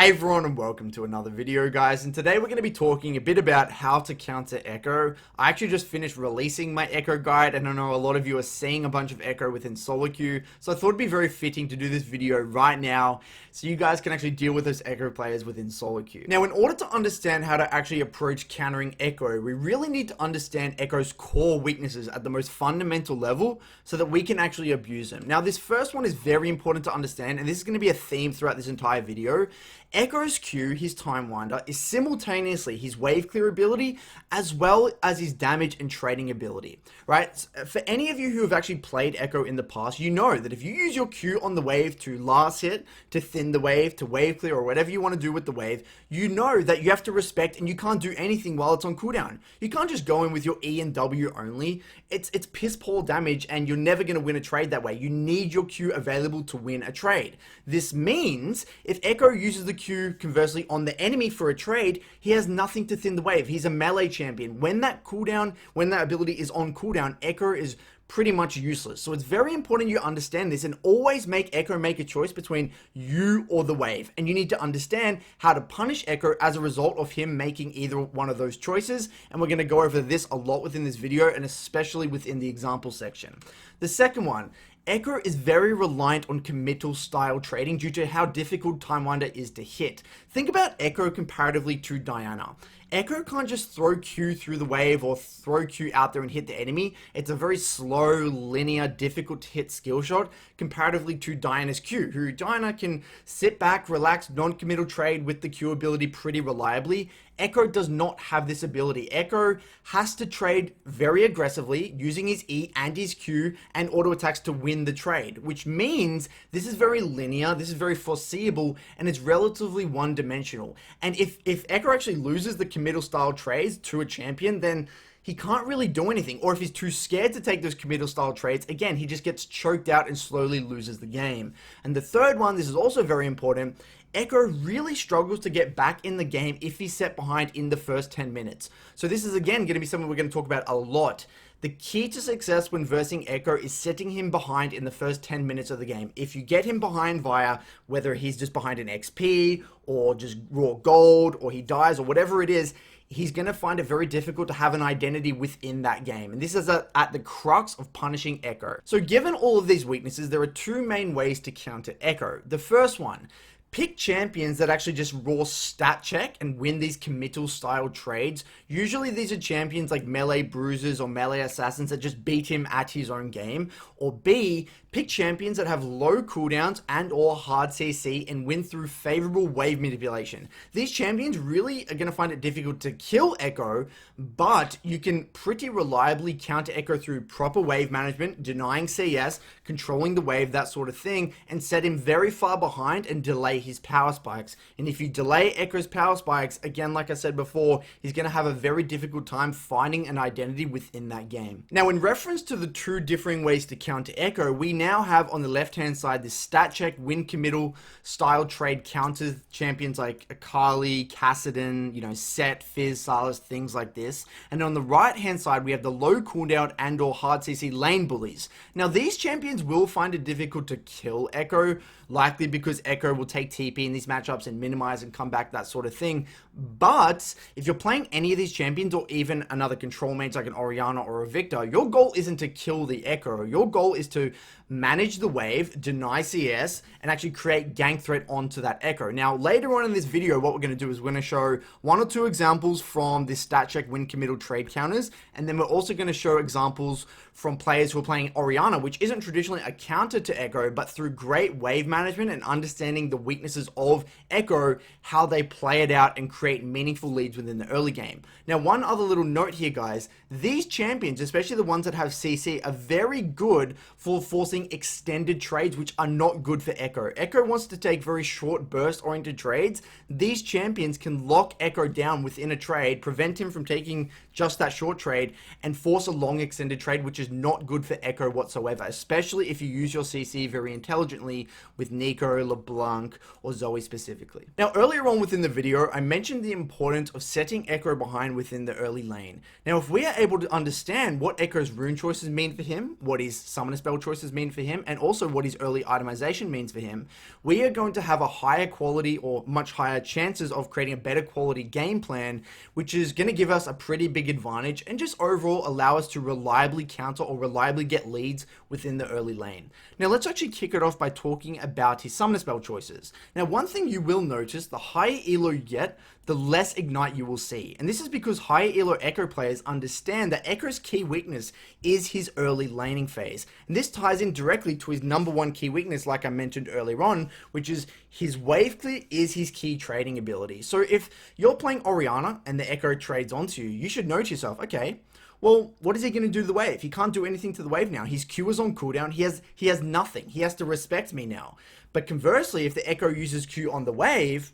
Hey everyone and welcome to another video, guys, and today we're going to be talking a bit about how to counter Ekko. I actually just finished releasing my Ekko guide, and I know a lot of you are seeing a bunch of Ekko within solo queue, so I thought it'd be very fitting to do this video right now so you guys can actually deal with those Ekko players within solo queue. Now, in order to understand how to actually approach countering Ekko, we really need to understand Ekko's core weaknesses at the most fundamental level so that we can actually abuse them. Now, this first one is very important to understand, and this is going to be a theme throughout this entire video. Ekko's Q, his Time Winder, is simultaneously his wave clear ability as well as his damage and trading ability, right? For any of you who have actually played Ekko in the past, you know that if you use your Q on the wave to last hit, to thin the wave, to wave clear, or whatever you want to do with the wave, you know that you have to respect and you can't do anything while it's on cooldown. You can't just go in with your E and W only. It's piss poor damage and you're never going to win a trade that way. You need your Q available to win a trade. This means if Ekko uses the Q conversely on the enemy for a trade, he has nothing to thin the wave. He's a melee champion. When that ability is on cooldown, Ekko is pretty much useless. So it's very important you understand this and always make Ekko make a choice between you or the wave. And you need to understand how to punish Ekko as a result of him making either one of those choices. And we're going to go over this a lot within this video and especially within the example section. The second one, Ekko is very reliant on committal style trading due to how difficult Time Winder is to hit. Think about Ekko comparatively to Diana. Ekko can't just throw Q through the wave or throw Q out there and hit the enemy. It's a very slow, linear, difficult to hit skill shot comparatively to Diana's Q, who Diana can sit back, relax, non-committal trade with the Q ability pretty reliably. Ekko does not have this ability. Ekko has to trade very aggressively using his E and his Q and auto attacks to win the trade, which means this is very linear, this is very foreseeable, and it's relatively one-dimensional. And if Ekko actually loses the committal style trades to a champion, then he can't really do anything. Or if he's too scared to take those committal style trades, again, he just gets choked out and slowly loses the game. And the third one, this is also very important, Ekko really struggles to get back in the game if he's set behind in the first 10 minutes. So this is again going to be something we're going to talk about a lot. The key to success when versing Ekko is setting him behind in the first 10 minutes of the game. If you get him behind via whether he's just behind an XP or just raw gold or he dies or whatever it is, he's going to find it very difficult to have an identity within that game. And this is at the crux of punishing Ekko. So given all of these weaknesses, there are two main ways to counter Ekko. The first one, pick champions that actually just raw stat check and win these committal style trades. Usually these are champions like melee bruisers or melee assassins that just beat him at his own game. Or B, pick champions that have low cooldowns and or hard CC and win through favorable wave manipulation. These champions really are going to find it difficult to kill Ekko, but you can pretty reliably counter Ekko through proper wave management, denying CS, controlling the wave, that sort of thing, and set him very far behind and delay his power spikes. And if you delay Ekko's power spikes, again, like I said before, he's going to have a very difficult time finding an identity within that game. Now, in reference to the two differing ways to counter Ekko, we now have on the left-hand side this stat check, win committal style trade counters champions like Akali, Kassadin, Set, Fizz, Sylas, things like this. And on the right-hand side, we have the low cooldown and or hard CC lane bullies. Now, these champions will find it difficult to kill Ekko, likely because Ekko will take TP in these matchups and minimize and come back, that sort of thing. But if you're playing any of these champions or even another control mage like an Orianna or a Victor, your goal isn't to kill the Ekko. Your goal is to manage the wave, deny CS, and actually create gank threat onto that Ekko. Now, later on in this video, what we're going to do is we're going to show one or two examples from this stat check win committal trade counters, and then we're also going to show examples from players who are playing Orianna, which isn't traditionally a counter to Ekko, but through great wave management and understanding the weaknesses of Ekko, how they play it out and create meaningful leads within the early game. Now, one other little note here, guys, these champions, especially the ones that have CC, are very good for forcing extended trades, which are not good for Ekko. Ekko wants to take very short burst oriented trades. These champions can lock Ekko down within a trade, prevent him from taking just that short trade, and force a long extended trade, which is not good for Ekko whatsoever, especially if you use your CC very intelligently with Nico, LeBlanc, or Zoe specifically. Now, earlier on within the video, I mentioned the importance of setting Ekko behind within the early lane. Now, if we are able to understand what Ekko's rune choices mean for him, what his summoner spell choices mean for him and also what his early itemization means for him, we are going to have a higher quality or much higher chances of creating a better quality game plan, which is going to give us a pretty big advantage and just overall allow us to reliably counter or reliably get leads within the early lane. Now let's actually kick it off by talking about his summoner spell choices. Now one thing you will notice, the higher elo you get, the less ignite you will see. And this is because higher elo Ekko players understand that Ekko's key weakness is his early laning phase. And this ties in directly to his number one key weakness, like I mentioned earlier on, which is his wave clear is his key trading ability. So if you're playing Orianna and the Ekko trades onto you, you should know to yourself, okay, well, what is he going to do to the wave? He can't do anything to the wave now. His Q is on cooldown. He has nothing. He has to respect me now. But conversely, if the Ekko uses Q on the wave,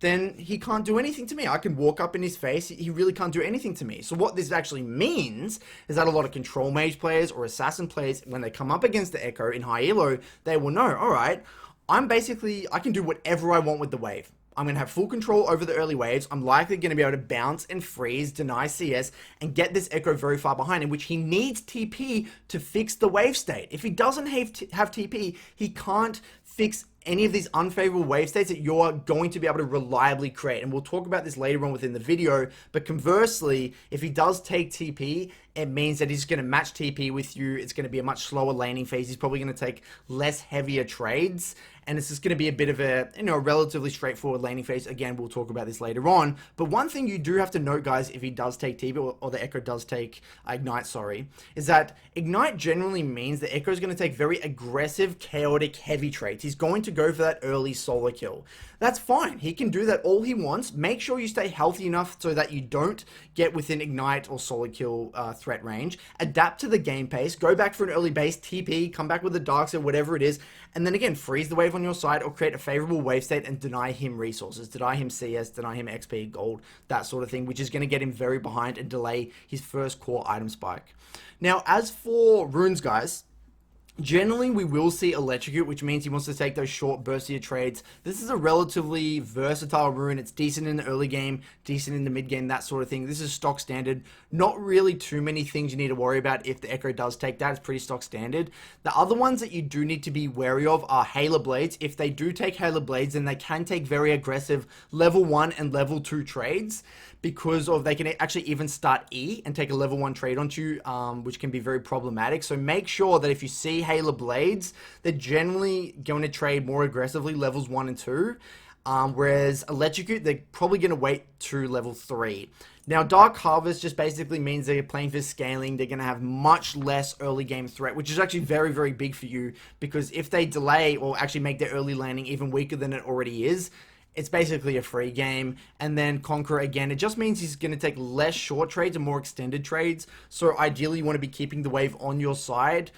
then he can't do anything to me. I can walk up in his face. He really can't do anything to me. So what this actually means is that a lot of control mage players or assassin players, when they come up against the Ekko in high elo, they will know, all right, I can do whatever I want with the wave. I'm going to have full control over the early waves. I'm likely going to be able to bounce and freeze, deny CS, and get this Ekko very far behind, in which he needs TP to fix the wave state. If he doesn't have TP, he can't fix any of these unfavorable wave states that you're going to be able to reliably create. And we'll talk about this later on within the video. But conversely, if he does take TP, it means that he's going to match TP with you. It's going to be a much slower laning phase. He's probably going to take less heavier trades. And it's just going to be a bit of a, relatively straightforward laning phase. Again, we'll talk about this later on. But one thing you do have to note, guys, if he does take TP, or the Ekko does take Ignite, is that Ignite generally means that Ekko is going to take very aggressive, chaotic, heavy trades. He's going to go for that early solo kill. That's fine. He can do that all he wants. Make sure you stay healthy enough so that you don't get within Ignite or solo kill threat range. Adapt to the game pace. Go back for an early base, TP, come back with the Dark Seal, whatever it is. And then again, freeze the wave on your side or create a favorable wave state and deny him resources. Deny him CS, deny him XP, gold, that sort of thing, which is going to get him very behind and delay his first core item spike. Now, as for runes, guys, generally, we will see Electrocute, which means he wants to take those short burstier trades. This is a relatively versatile rune. It's decent in the early game, decent in the mid game, that sort of thing. This is stock standard. Not really too many things you need to worry about if the Ekko does take that. It's pretty stock standard. The other ones that you do need to be wary of are Halo Blades. If they do take Halo Blades, then they can take very aggressive level 1 and level 2 trades, because of they can actually even start E and take a level 1 trade onto you, which can be very problematic. So make sure that if you see Halo Blades, they're generally going to trade more aggressively levels 1 and 2, whereas Electrocute, they're probably going to wait to level 3. Now, Dark Harvest just basically means they're playing for scaling. They're going to have much less early game threat, which is actually very, very big for you, because if they delay or actually make their early landing even weaker than it already is, it's basically a free game. And then Conqueror, again, it just means he's going to take less short trades and more extended trades. So ideally, you want to be keeping the wave on your side,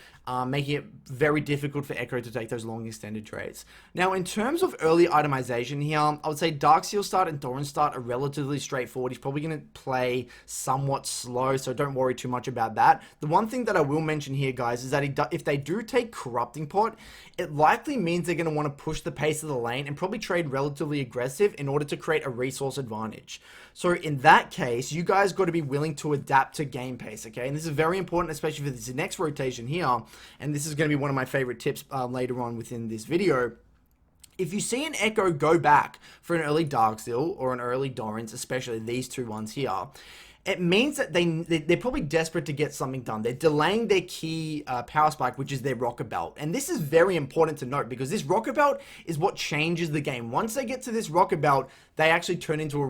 making it very difficult for Ekko to take those long extended trades. Now, in terms of early itemization here, I would say Dark Seal start and Doran start are relatively straightforward. He's probably going to play somewhat slow, so don't worry too much about that. The one thing that I will mention here, guys, is that if they do take Corrupting Pot, it likely means they're going to want to push the pace of the lane and probably trade relatively aggressive in order to create a resource advantage. So in that case, you guys got to be willing to adapt to game pace, okay? And this is very important, especially for this next rotation here. And this is going to be one of my favorite tips later on within this video. If you see an Ekko go back for an early Dark Seal or an early Doran's, especially these two ones here, it means that they're probably desperate to get something done. They're delaying their key power spike, which is their Rocket Belt. And this is very important to note, because this Rocket Belt is what changes the game. Once they get to this Rocket Belt, they actually turn into a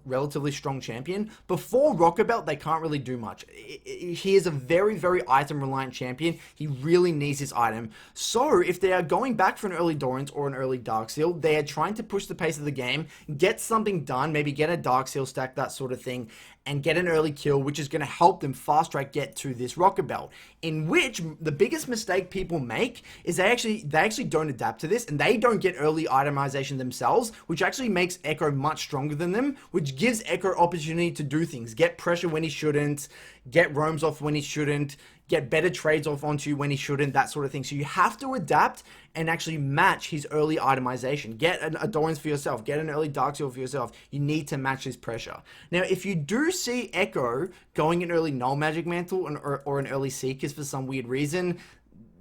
relatively strong champion. Before Rocket Belt, they can't really do much. He is a very, very item-reliant champion. He really needs his item. So if they are going back for an early Doran's or an early Dark Seal, they are trying to push the pace of the game, get something done, maybe get a Dark Seal stack, that sort of thing, and get an early kill, which is going to help them fast track get to this Rocket Belt. In which the biggest mistake people make is they actually don't adapt to this, and they don't get early itemization themselves, which actually makes Ekko much stronger than them, which gives Ekko opportunity to do things, get pressure when he shouldn't, get roams off when he shouldn't, get better trades off onto you when he shouldn't, that sort of thing. So you have to adapt and actually match his early itemization. Get a Doran's for yourself. Get an early Dark Seal for yourself. You need to match his pressure. Now, if you do see Ekko going an early Null Magic Mantle or an early Seekers for some weird reason,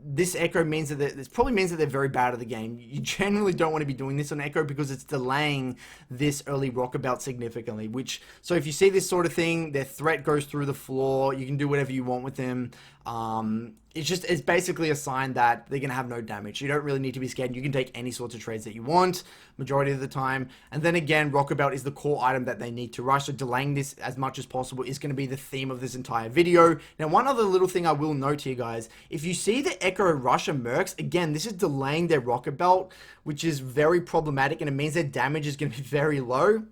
this Ekko means that this probably means that they're very bad at the game. You generally don't want to be doing this on Ekko because it's delaying this early Rockabelt significantly. So if you see this sort of thing, their threat goes through the floor. You can do whatever you want with them. It's basically a sign that they're going to have no damage. You don't really need to be scared. You can take any sorts of trades that you want, majority of the time. And then again, Rockabelt is the core item that they need to rush. So delaying this as much as possible is going to be the theme of this entire video. Now, one other little thing I will note here, guys. If you see the Ekko rush and Mercs, again, this is delaying their Rockabelt, which is very problematic. And it means their damage is going to be very low.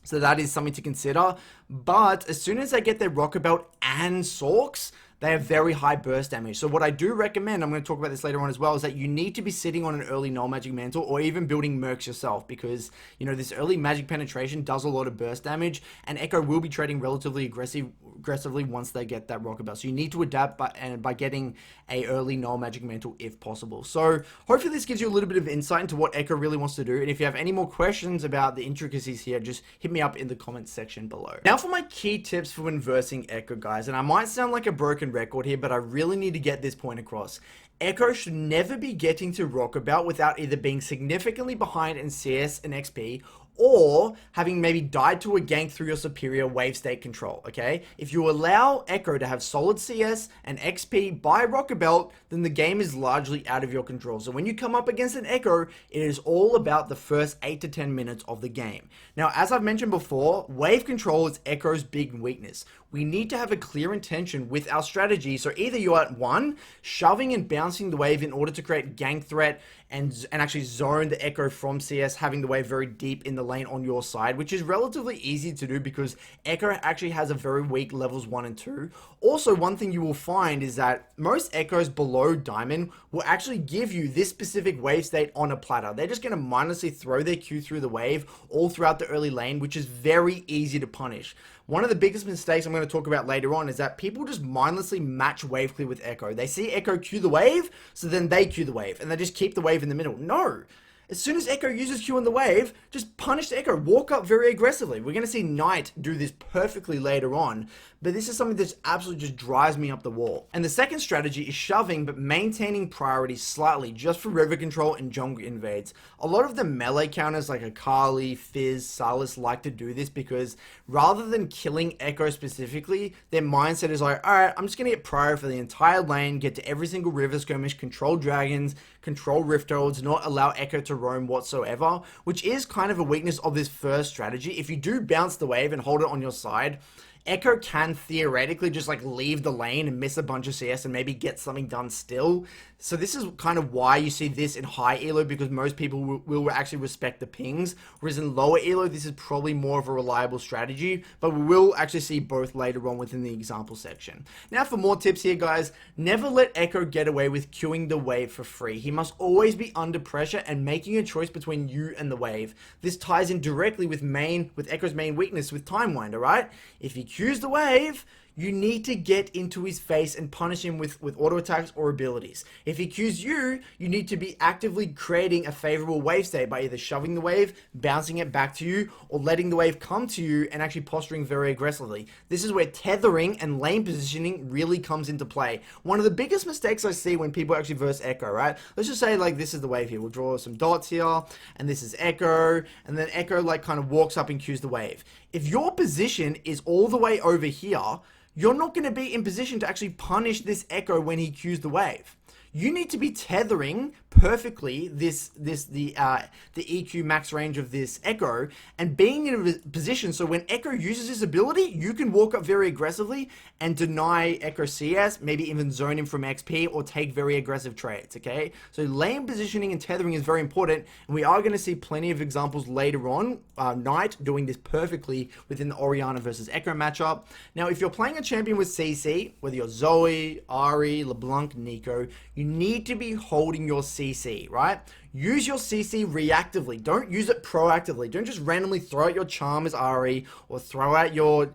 So that is something to consider. But as soon as they get their Rockabelt and Sorks, they have very high burst damage. So what I do recommend, I'm going to talk about this later on as well, is that you need to be sitting on an early null magic mantle or even building mercs yourself, because, you know, this early magic penetration does a lot of burst damage, and Ekko will be trading relatively aggressively once they get that Rockabelt. So you need to adapt by getting a early null magic mantle if possible. So hopefully this gives you a little bit of insight into what Ekko really wants to do. And if you have any more questions about the intricacies here, just hit me up in the comments section below. Now for my key tips for when versing Ekko, guys, and I might sound like a broken record here, but I really need to get this point across. Ekko should never be getting to Rockabelt without either being significantly behind in CS and XP, or having maybe died to a gank through your superior wave state control, okay? If you allow Ekko to have solid CS and XP by Rockabelt, then the game is largely out of your control. So when you come up against an Ekko, it is all about the first 8 to 10 minutes of the game. Now, as I've mentioned before, wave control is Ekko's big weakness. We need to have a clear intention with our strategy. So either you're at 1, shoving and bouncing the wave in order to create gank threat and actually zone the Ekko from CS, having the wave very deep in the lane on your side, which is relatively easy to do because Ekko actually has a very weak levels 1 and 2. Also, one thing you will find is that most Ekkos below Diamond will actually give you this specific wave state on a platter. They're just going to mindlessly throw their Q through the wave all throughout the early lane, which is very easy to punish. One of the biggest mistakes I'm going to talk about later on is that people just mindlessly match wave clear with Ekko. They see Ekko Q the wave, so then they Q the wave, and they just keep the wave in the middle. No! As soon as Ekko uses Q on the wave, just punish Ekko. Walk up very aggressively. We're going to see Knight do this perfectly later on, but this is something that absolutely just drives me up the wall. And the second strategy is shoving, but maintaining priority slightly, just for river control and jungle invades. A lot of the melee counters like Akali, Fizz, Sylas like to do this because rather than killing Ekko specifically, their mindset is like, alright, I'm just going to get priority for the entire lane, get to every single river skirmish, control dragons, control rift heralds, not allow Ekko to roam whatsoever, which is kind of a weakness of this first strategy. If you do bounce the wave and hold it on your side, Ekko can theoretically just like leave the lane and miss a bunch of CS and maybe get something done still. So this is kind of why you see this in high elo, because most people will actually respect the pings, whereas in lower elo this is probably more of a reliable strategy, but we will actually see both later on within the example section. Now for more tips here, guys, never let Ekko get away with queuing the wave for free. He must always be under pressure and making a choice between you and the wave. This ties in directly with Ekko's main weakness with Time Wind, alright? If he queues the wave, you need to get into his face and punish him with auto attacks or abilities. If he queues you, you need to be actively creating a favorable wave state by either shoving the wave, bouncing it back to you, or letting the wave come to you and actually posturing very aggressively. This is where tethering and lane positioning really comes into play. One of the biggest mistakes I see when people actually verse Ekko, right? Let's just say like this is the wave here. We'll draw some dots here, and this is Ekko, and then Ekko like kind of walks up and queues the wave. If your position is all the way over here, you're not going to be in position to actually punish this Ekko when he queues the wave. You need to be tethering perfectly the EQ max range of this Ekko and being in a position so when Ekko uses his ability, you can walk up very aggressively and deny Ekko CS, maybe even zone him from XP or take very aggressive trades, okay? So lane positioning and tethering is very important, and we are going to see plenty of examples later on, Knight doing this perfectly within the Orianna versus Ekko matchup. Now, if you're playing a champion with CC, whether you're Zoe, Ahri, LeBlanc, Nico, you need to be holding your CC, right? Use your CC reactively. Don't use it proactively. Don't just randomly throw out your charm as Ahri or throw out your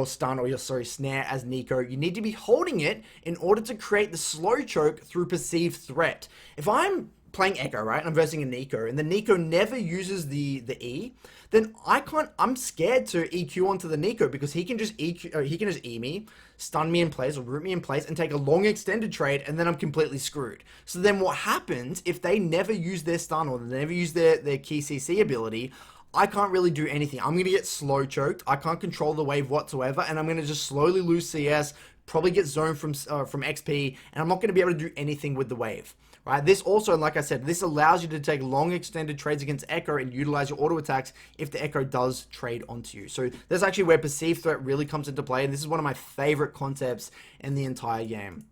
stun or your snare as Nico. You need to be holding it in order to create the slow choke through perceived threat. If I'm playing Ekko, right? And I'm versing a Nico, and the Nico never uses the E, then I'm scared to EQ onto the Nico because he can just EQ, he can just E me, stun me in place or root me in place and take a long extended trade, and then I'm completely screwed. So then what happens if they never use their stun or they never use their key CC ability? I can't really do anything. I'm going to get slow choked. I can't control the wave whatsoever, and I'm going to just slowly lose CS, probably get zoned from XP, and I'm not going to be able to do anything with the wave. Right? This also, like I said, this allows you to take long extended trades against Ekko and utilize your auto attacks if the Ekko does trade onto you. So that's actually where perceived threat really comes into play, and this is one of my favorite concepts in the entire game.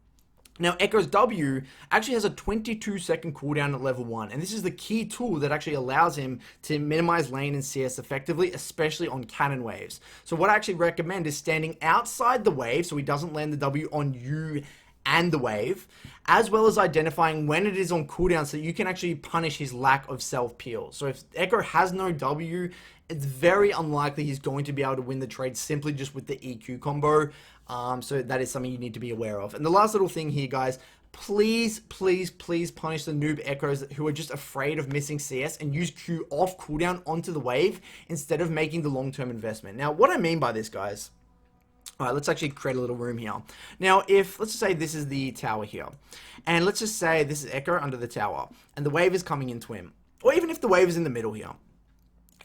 Now, Ekko's W actually has a 22-second cooldown at level 1, and this is the key tool that actually allows him to minimize lane and CS effectively, especially on cannon waves. So what I actually recommend is standing outside the wave so he doesn't land the W on you and the wave, as well as identifying when it is on cooldown so you can actually punish his lack of self-peel. So if Ekko has no W, it's very unlikely he's going to be able to win the trade simply just with the EQ combo. So that is something you need to be aware of. And the last little thing here, guys, please, please, please punish the noob Ekkos who are just afraid of missing CS and use Q off cooldown onto the wave instead of making the long-term investment. Now, what I mean by this, guys, all right, let's actually create a little room here. Now, if, let's just say this is the tower here, and let's just say this is Ekko under the tower, and the wave is coming into him, or even if the wave is in the middle here.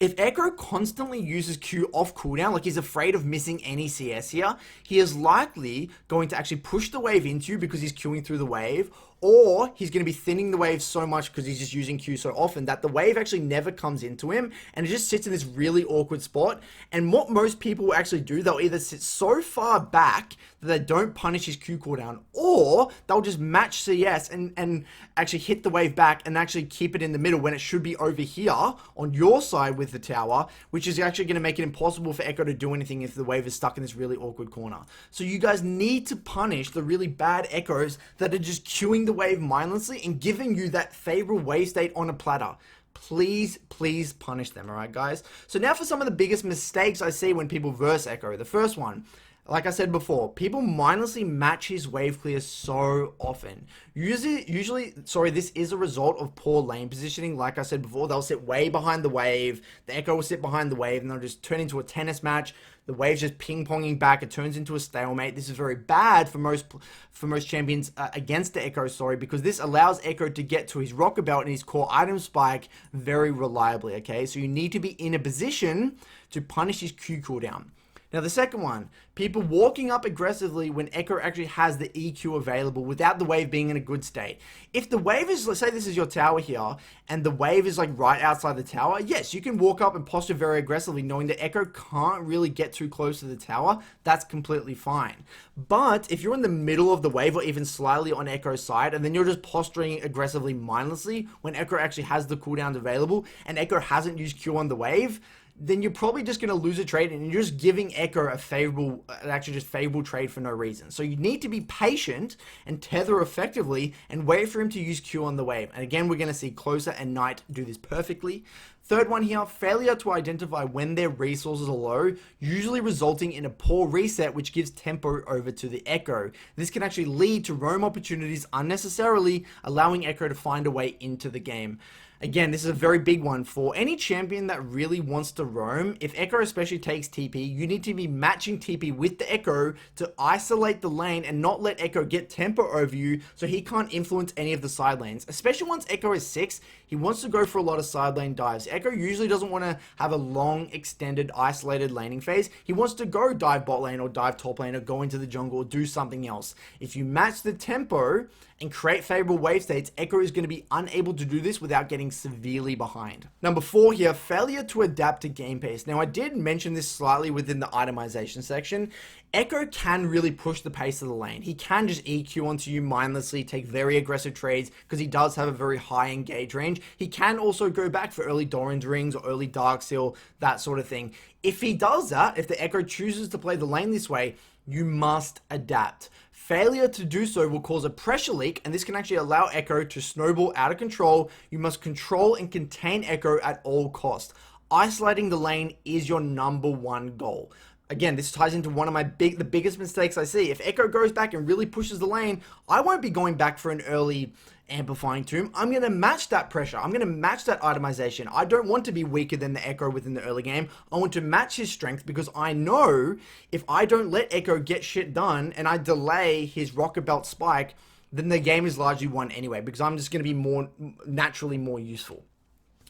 If Ekko constantly uses Q off cooldown, like he's afraid of missing any CS here, he is likely going to actually push the wave into you because he's queuing through the wave, or he's going to be thinning the wave so much because he's just using Q so often that the wave actually never comes into him and it just sits in this really awkward spot. And what most people will actually do, they'll either sit so far back that they don't punish his Q cooldown, or they'll just match CS and actually hit the wave back and actually keep it in the middle when it should be over here on your side with the tower, which is actually going to make it impossible for Ekko to do anything if the wave is stuck in this really awkward corner. So you guys need to punish the really bad Ekkos that are just queuing the wave mindlessly and giving you that favorable wave state on a platter. Please, please punish them, alright guys? So now for some of the biggest mistakes I see when people verse Ekko. The first one, like I said before, people mindlessly match his wave clear so often. Usually, this is a result of poor lane positioning. Like I said before, they'll sit way behind the wave, the Ekko will sit behind the wave, and they'll just turn into a tennis match. The wave's just ping-ponging back, it turns into a stalemate. This is very bad for most champions against the Ekko, because this allows Ekko to get to his rocker belt and his core item spike very reliably, okay? So you need to be in a position to punish his Q cooldown. Now, the second one, people walking up aggressively when Ekko actually has the EQ available without the wave being in a good state. If the wave is, let's say this is your tower here, and the wave is like right outside the tower, yes, you can walk up and posture very aggressively knowing that Ekko can't really get too close to the tower. That's completely fine. But if you're in the middle of the wave or even slightly on Ekko's side, and then you're just posturing aggressively mindlessly when Ekko actually has the cooldowns available, and Ekko hasn't used Q on the wave, then you're probably just going to lose a trade and you're just giving Ekko a favorable trade for no reason. So you need to be patient and tether effectively and wait for him to use Q on the wave. And again, we're going to see Closer and Knight do this perfectly. Third one here, failure to identify when their resources are low, usually resulting in a poor reset, which gives tempo over to the Ekko. This can actually lead to roam opportunities unnecessarily, allowing Ekko to find a way into the game. Again, this is a very big one for any champion that really wants to roam. If Ekko especially takes TP, you need to be matching TP with the Ekko to isolate the lane and not let Ekko get tempo over you so he can't influence any of the side lanes. Especially once Ekko is 6, he wants to go for a lot of side lane dives. Ekko usually doesn't want to have a long, extended, isolated laning phase. He wants to go dive bot lane or dive top lane or go into the jungle or do something else. If you match the tempo and create favorable wave states, Ekko is going to be unable to do this without getting severely behind. Number 4 here, failure to adapt to game pace. Now, I did mention this slightly within the itemization section. Ekko can really push the pace of the lane. He can just EQ onto you mindlessly, take very aggressive trades because he does have a very high engage range. He can also go back for early Doran's rings or early Darkseal, that sort of thing. If he does that, if the Ekko chooses to play the lane this way, you must adapt. Failure to do so will cause a pressure leak, and this can actually allow Ekko to snowball out of control. You must control and contain Ekko at all costs. Isolating the lane is your number one goal. Again, this ties into one of the biggest mistakes I see. If Ekko goes back and really pushes the lane, I won't be going back for an early amplifying tomb, I'm going to match that pressure. I'm going to match that itemization. I don't want to be weaker than the Ekko within the early game. I want to match his strength because I know if I don't let Ekko get shit done and I delay his rocket belt spike, then the game is largely won anyway because I'm just going to be naturally more useful.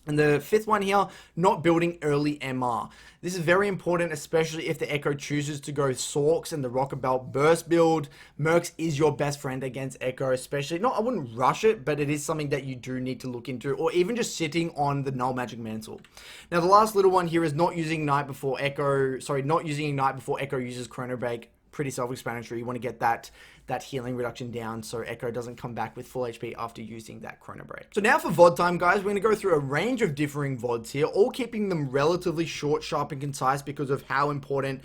And the fifth one here, not building early MR. This is very important, especially if the Ekko chooses to go Sorks and the Rocket Belt burst build. Mercs is your best friend against Ekko, especially. No, I wouldn't rush it, but it is something that you do need to look into, or even just sitting on the Null Magic Mantle. Now, the last little one here is not using Ignite before Ekko uses Chrono Break. Pretty self-explanatory. You want to get that healing reduction down so Ekko doesn't come back with full HP after using that Chrono Break. So now for VOD time, guys, we're going to go through a range of differing VODs here, all keeping them relatively short, sharp, and concise because of how important,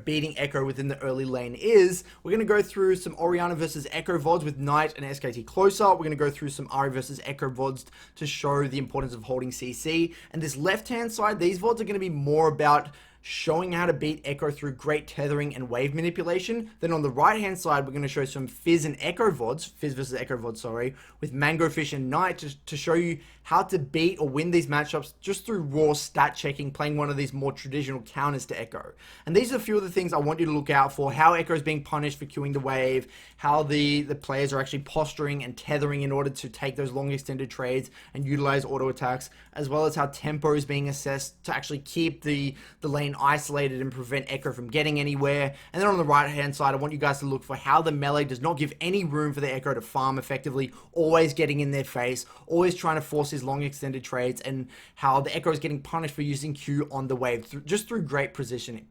beating Ekko within the early lane is. We're going to go through some Orianna versus Ekko VODs with Knight and Skt Closer. We're going to go through some Ahri versus Ekko VODs to show the importance of holding CC. And this left-hand side, these VODs are going to be more about showing how to beat Ekko through great tethering and wave manipulation. Then on the right hand side, we're going to show some Fizz and Ekko VODs, Fizz versus Ekko VODs, sorry, with Mango Fish and Knight to show you how to beat or win these matchups just through raw stat checking, playing one of these more traditional counters to Ekko. And these are a few of the things I want you to look out for, how Ekko is being punished for queuing the wave, how the players are actually posturing and tethering in order to take those long extended trades and utilize auto attacks, as well as how tempo is being assessed to actually keep the lane isolated and prevent Ekko from getting anywhere. And then on the right hand side, I want you guys to look for how the melee does not give any room for the Ekko to farm effectively, always getting in their face, always trying to force his long extended trades, and how the Ekko is getting punished for using Q on the wave just through great positioning.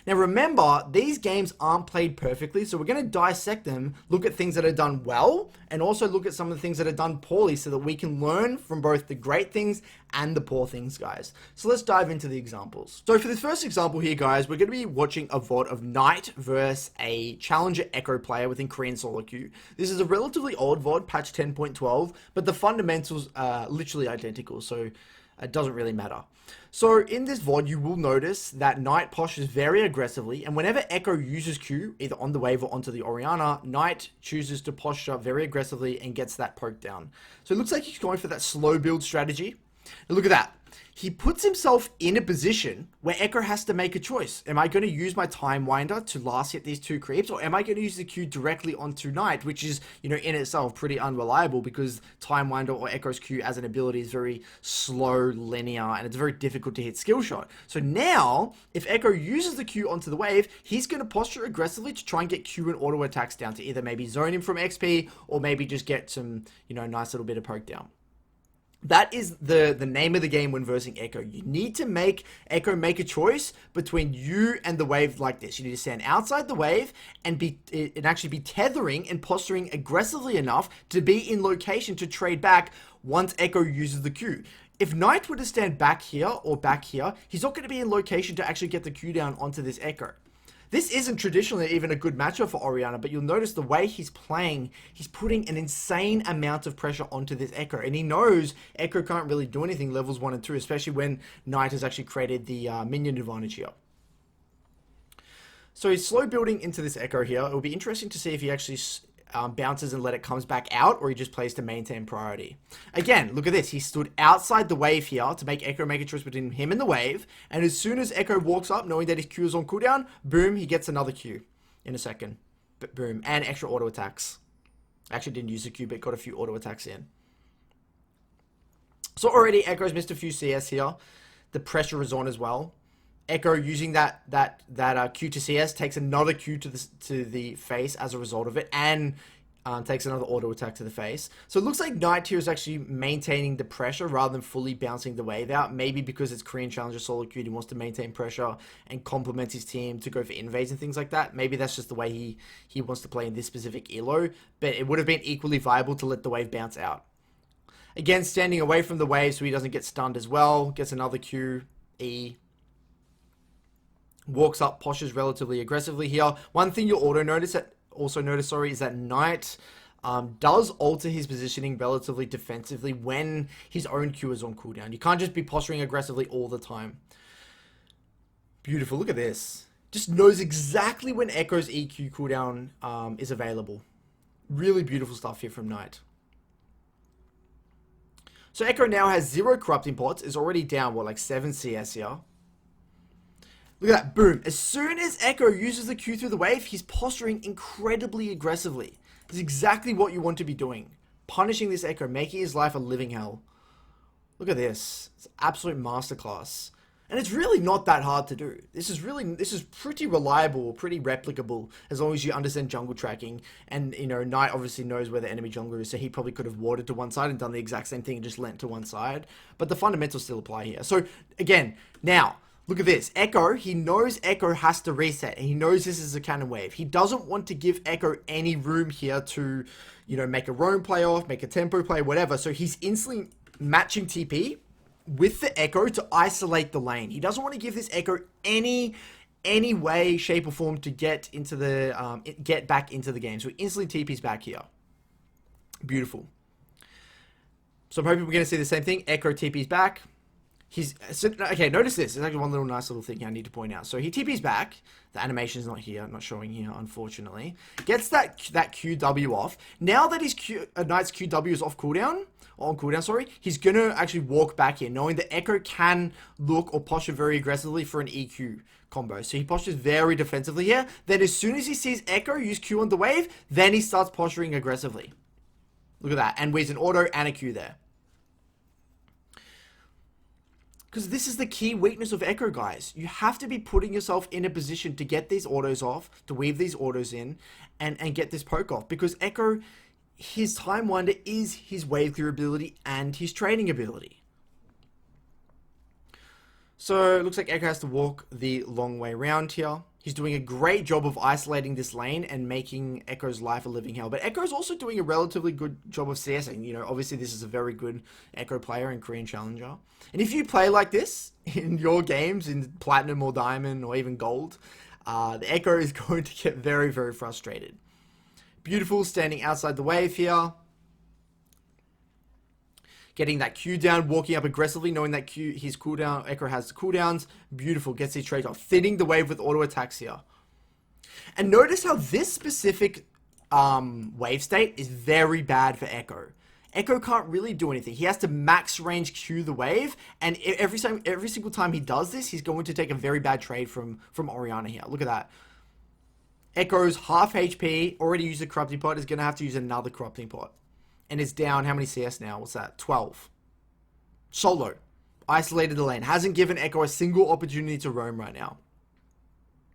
Now remember, these games aren't played perfectly, so we're going to dissect them, look at things that are done well, and also look at some of the things that are done poorly so that we can learn from both the great things and the poor things, guys. So let's dive into the examples. So for this first example here, guys, we're going to be watching a VOD of Knight versus a challenger Ekko player within Korean solo queue. This is a relatively old VOD, patch 10.12, but the fundamentals are literally identical, so it doesn't really matter. So in this VOD, you will notice that Knight postures very aggressively, and whenever Ekko uses Q, either on the wave or onto the Orianna, Knight chooses to posture very aggressively and gets that poke down. So it looks like he's going for that slow build strategy. Now look at that. He puts himself in a position where Ekko has to make a choice. Am I going to use my Time Winder to last hit these two creeps, or am I going to use the Q directly onto Knight, which is, in itself pretty unreliable because Time Winder or Ekko's Q as an ability is very slow, linear, and it's very difficult to hit skill shot. So now, if Ekko uses the Q onto the wave, he's going to posture aggressively to try and get Q and auto attacks down to either maybe zone him from XP or maybe just get some, nice little bit of poke down. That is the name of the game when versing Ekko. You need to make Ekko make a choice between you and the wave like this. You need to stand outside the wave and actually be tethering and posturing aggressively enough to be in location to trade back once Ekko uses the Q. If Knight were to stand back here or back here, he's not going to be in location to actually get the Q down onto this Ekko. This isn't traditionally even a good matchup for Orianna, but you'll notice the way he's playing, he's putting an insane amount of pressure onto this Ekko, and he knows Ekko can't really do anything levels 1 and 2, especially when Knight has actually created the minion advantage here. So he's slow building into this Ekko here. It will be interesting to see if he actually bounces and let it comes back out, or he just plays to maintain priority. Again, look at this. He stood outside the wave here to make Ekko make a choice between him and the wave, and as soon as Ekko walks up, knowing that his Q is on cooldown, boom, he gets another Q in a second. But boom, and extra auto attacks. Actually didn't use the Q, but got a few auto attacks in. So already Ekko's missed a few CS here. The pressure is on as well. Ekko using that Q to CS takes another Q to the face as a result of it, and takes another auto attack to the face. So it looks like Knight here is actually maintaining the pressure rather than fully bouncing the wave out. Maybe because it's Korean Challenger solo queue, he wants to maintain pressure and complement his team to go for invades and things like that. Maybe that's just the way he wants to play in this specific elo, but it would have been equally viable to let the wave bounce out. Again, standing away from the wave so he doesn't get stunned as well. Gets another Q, E. Walks up, postures relatively aggressively here. One thing you'll notice is that Knight does alter his positioning relatively defensively when his own Q is on cooldown. You can't just be posturing aggressively all the time. Beautiful. Look at this. Just knows exactly when Ekko's EQ cooldown is available. Really beautiful stuff here from Knight. So Ekko now has 0 corrupting pots, is already down, what, like 7 CS here. Look at that, boom. As soon as Ekko uses the Q through the wave, he's posturing incredibly aggressively. This is exactly what you want to be doing. Punishing this Ekko, making his life a living hell. Look at this. It's absolute masterclass. And it's really not that hard to do. This is pretty reliable, pretty replicable, as long as you understand jungle tracking. And, you know, Knight obviously knows where the enemy jungler is, so he probably could have warded to one side and done the exact same thing and just lent to one side. But the fundamentals still apply here. So, again, now, look at this. Ekko, he knows Ekko has to reset, and he knows this is a cannon wave. He doesn't want to give Ekko any room here to, you know, make a roam play off, make a tempo play, whatever. So he's instantly matching TP with the Ekko to isolate the lane. He doesn't want to give this Ekko any way, shape, or form to get into the get back into the game. So he instantly TP's back here. Beautiful. So I'm hoping we're going to see the same thing. Ekko TP's back. Okay, notice this. There's actually one little nice little thing I need to point out. So he TP's back. The animation's not here, not showing here, unfortunately. Gets that QW off. Now that his Knight's QW is off cooldown, on cooldown, sorry, he's gonna actually walk back here, knowing that Ekko can look or posture very aggressively for an EQ combo. So he postures very defensively here. Then as soon as he sees Ekko use Q on the wave, then he starts posturing aggressively. Look at that. And with an auto and a Q there. Because this is the key weakness of Ekko, guys. You have to be putting yourself in a position to get these autos off, to weave these autos in, and get this poke off. Because Ekko, his Time Wonder is his wave clear ability and his trading ability. So, it looks like Ekko has to walk the long way around here. He's doing a great job of isolating this lane and making Ekko's life a living hell. But Ekko's also doing a relatively good job of CSing. You know, obviously this is a very good Ekko player and Korean Challenger. And if you play like this in your games, in Platinum or Diamond or even Gold, the Ekko is going to get very, very frustrated. Beautiful, standing outside the wave here. Getting that Q down, walking up aggressively, knowing that his cooldown, Ekko has cooldowns. Beautiful, gets his trades off. Thinning the wave with auto attacks here. And notice how this specific wave state is very bad for Ekko. Ekko can't really do anything. He has to max range Q the wave, and every single time he does this, he's going to take a very bad trade from Orianna here. Look at that. Ekko's half HP, already used a corrupting pot, is going to have to use another corrupting pot. And is down, how many CS now? What's that? 12. Solo. Isolated the lane. Hasn't given Ekko a single opportunity to roam right now.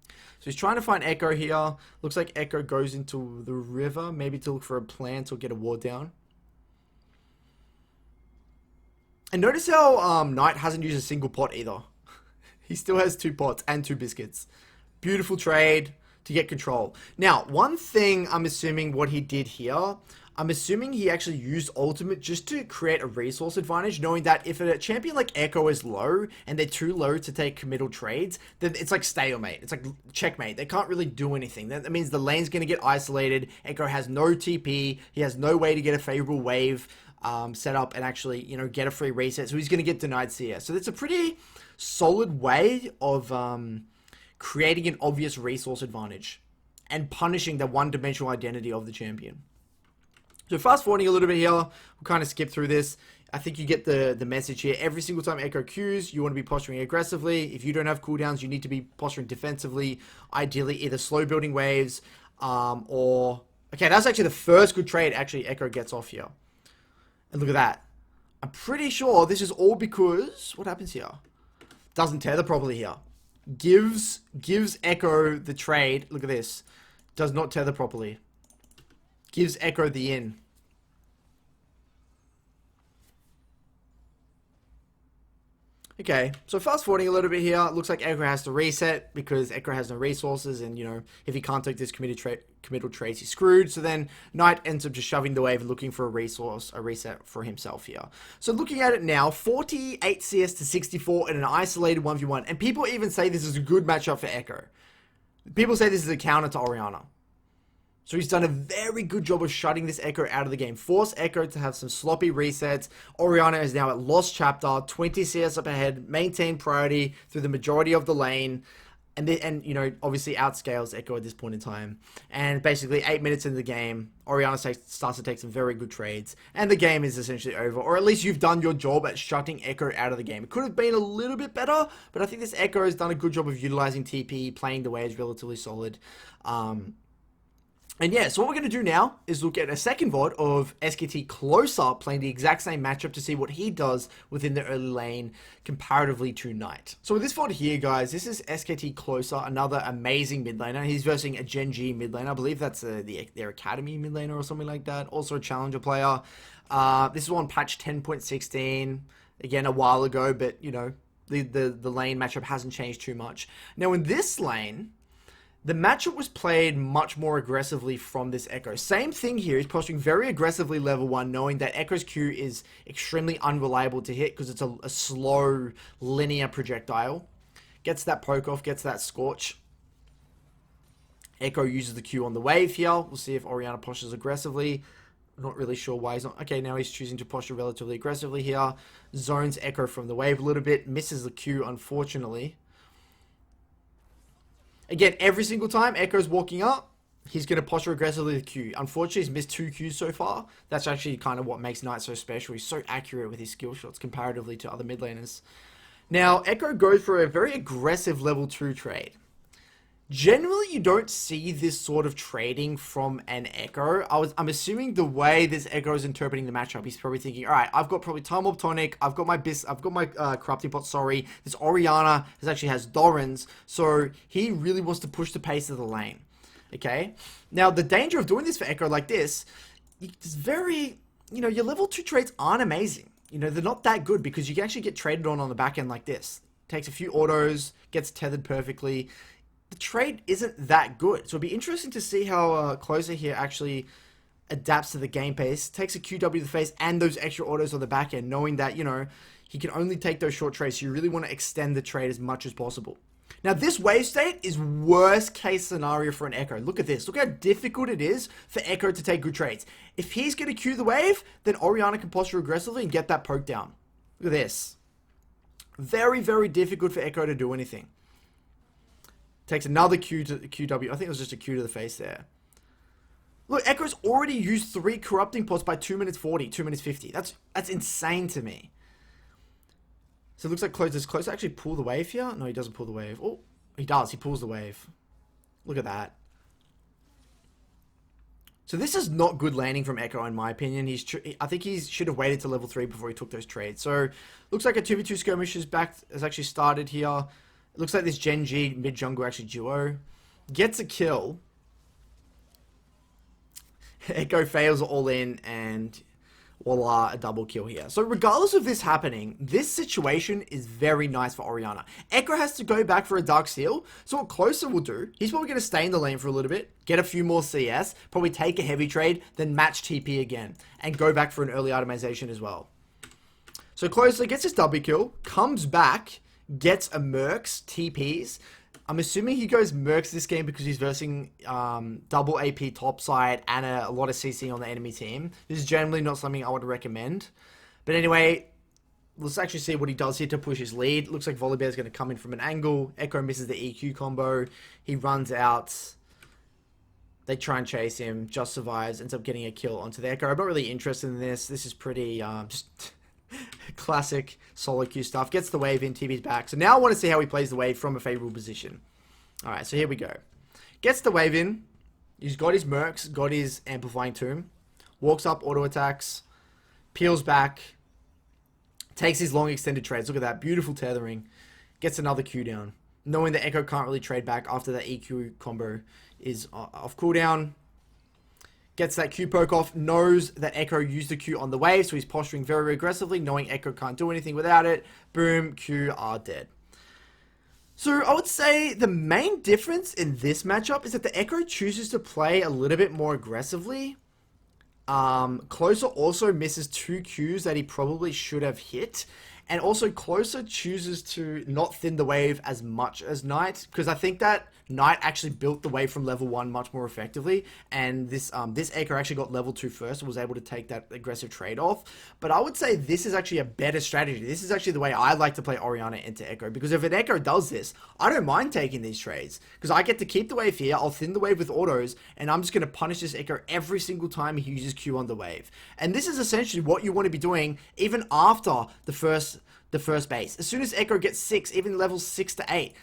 So he's trying to find Ekko here. Looks like Ekko goes into the river, maybe to look for a plant or get a ward down. And notice how Knight hasn't used a single pot either. He still has 2 pots and 2 biscuits. Beautiful trade to get control. Now, one thing I'm assuming what he did here, I'm assuming he actually used ultimate just to create a resource advantage, knowing that if a champion like Ekko is low and they're too low to take committal trades, then it's like stalemate. It's like checkmate. They can't really do anything. That means the lane's going to get isolated. Ekko has no TP. He has no way to get a favorable wave set up and actually, you know, get a free reset. So he's going to get denied CS. So that's a pretty solid way of creating an obvious resource advantage and punishing the one-dimensional identity of the champion. So fast forwarding a little bit here, we'll kind of skip through this. I think you get the message here. Every single time Ekko Qs, you want to be posturing aggressively. If you don't have cooldowns, you need to be posturing defensively. Ideally, either slow building waves or... Okay, that's actually the first good trade actually Ekko gets off here. And look at that. I'm pretty sure this is all because... What happens here? Doesn't tether properly here. Gives Ekko the trade. Look at this. Does not tether properly. Gives Ekko the in. Okay, so fast forwarding a little bit here, looks like Ekko has to reset because Ekko has no resources, and, you know, if he can't take this committal trades, he's screwed. So then Knight ends up just shoving the wave, looking for a reset for himself here. So looking at it now, 48 CS to 64 in an isolated 1v1, and people even say this is a good matchup for Ekko. People say this is a counter to Orianna. So he's done a very good job of shutting this Ekko out of the game. Force Ekko to have some sloppy resets. Orianna is now at Lost Chapter, 20 CS up ahead, maintain priority through the majority of the lane. and you know, obviously outscales Ekko at this point in time. And basically 8 minutes into the game, Orianna starts to take some very good trades, and the game is essentially over, or at least you've done your job at shutting Ekko out of the game. It could have been a little bit better, but I think this Ekko has done a good job of utilizing TP, playing the waves relatively solid. And yeah, so what we're going to do now is look at a second VOD of Skt Closer playing the exact same matchup to see what he does within the early lane comparatively to Knight. So with this VOD here, guys, this is Skt Closer, another amazing mid laner. He's versing a Gen G mid laner. I believe that's their Academy mid laner or something like that. Also a Challenger player. This is on patch 10.16. Again, a while ago, but, you know, the lane matchup hasn't changed too much. Now, in this lane, the matchup was played much more aggressively from this Ekko. Same thing here. He's posturing very aggressively level 1, knowing that Ekko's Q is extremely unreliable to hit because it's a slow, linear projectile. Gets that poke off, gets that scorch. Ekko uses the Q on the wave here. We'll see if Orianna postures aggressively. Not really sure why he's not. Okay, now he's choosing to posture relatively aggressively here. Zones Ekko from the wave a little bit. Misses the Q, unfortunately. Again, every single time Ekko's walking up, he's going to posture aggressively with Q. Unfortunately, he's missed 2 Qs so far. That's actually kind of what makes Knight so special. He's so accurate with his skill shots comparatively to other mid laners. Now, Ekko goes for a very aggressive level 2 trade. Generally, you don't see this sort of trading from an Ekko. I'm assuming the way this Ekko is interpreting the matchup, he's probably thinking, all right, I've got probably Time Orb Tonic, I've got my Corrupting Pot, sorry. This Orianna actually has Doran's, so he really wants to push the pace of the lane. Okay? Now, the danger of doing this for Ekko like this, it's very, you know, your level 2 trades aren't amazing. You know, they're not that good because you can actually get traded on the back end like this. Takes a few autos, gets tethered perfectly. The trade isn't that good. So it'll be interesting to see how Closer here actually adapts to the game pace, takes a QW to the face and those extra autos on the back end, knowing that, you know, he can only take those short trades. So you really want to extend the trade as much as possible. Now, this wave state is worst case scenario for an Ekko. Look at this. Look how difficult it is for Ekko to take good trades. If he's going to Q the wave, then Orianna can posture aggressively and get that poke down. Look at this. Very, very difficult for Ekko to do anything. Takes another Q to the QW. I think it was just a Q to the face there. Look, Ekko's already used 3 Corrupting Pots by 2 minutes 40, 2 minutes 50. That's insane to me. So it looks like Does Closer actually pull the wave here? No, he doesn't pull the wave. Oh, he does. He pulls the wave. Look at that. So this is not good landing from Ekko, in my opinion. I think he should have waited to level 3 before he took those trades. So looks like a 2v2 skirmish has actually started here. Looks like this Gen G mid-jungle actually duo. Gets a kill. Ekko fails all in and voila, a double kill here. So regardless of this happening, this situation is very nice for Orianna. Ekko has to go back for a Dark Seal. So what Closer will do, he's probably going to stay in the lane for a little bit, get a few more CS, probably take a heavy trade, then match TP again, and go back for an early itemization as well. So Closer gets his double kill, comes back, gets a Mercs, TPs. I'm assuming he goes Mercs this game because he's versing double AP topside and a lot of CC on the enemy team. This is generally not something I would recommend. But anyway, let's actually see what he does here to push his lead. Looks like Volibear's going to come in from an angle. Ekko misses the EQ combo. He runs out. They try and chase him. Just survives. Ends up getting a kill onto the Ekko. I'm not really interested in this. This is pretty just classic solo queue stuff. Gets the wave in, TP's back. So now I want to see how he plays the wave from a favorable position. Alright, so here we go. Gets the wave in. He's got his Mercs, got his Amplifying Tomb. Walks up, auto attacks. Peels back. Takes his long extended trades. Look at that. Beautiful tethering. Gets another Q down. Knowing that Ekko can't really trade back after that EQ combo is off cooldown. Gets that Q poke off, knows that Ekko used the Q on the wave, so he's posturing very aggressively, knowing Ekko can't do anything without it. Boom, Q are dead. So I would say the main difference in this matchup is that the Ekko chooses to play a little bit more aggressively. Closer also misses 2 Qs that he probably should have hit. And also, Closer chooses to not thin the wave as much as Knight, because I think that Knight actually built the wave from level 1 much more effectively, and this Ekko actually got level 2 first and was able to take that aggressive trade off. But I would say this is actually a better strategy. This is actually the way I like to play Orianna into Ekko, because if an Ekko does this, I don't mind taking these trades, because I get to keep the wave here, I'll thin the wave with autos, and I'm just going to punish this Ekko every single time he uses Q on the wave. And this is essentially what you want to be doing even after the first base. As soon as Ekko gets 6, even levels 6 to 8,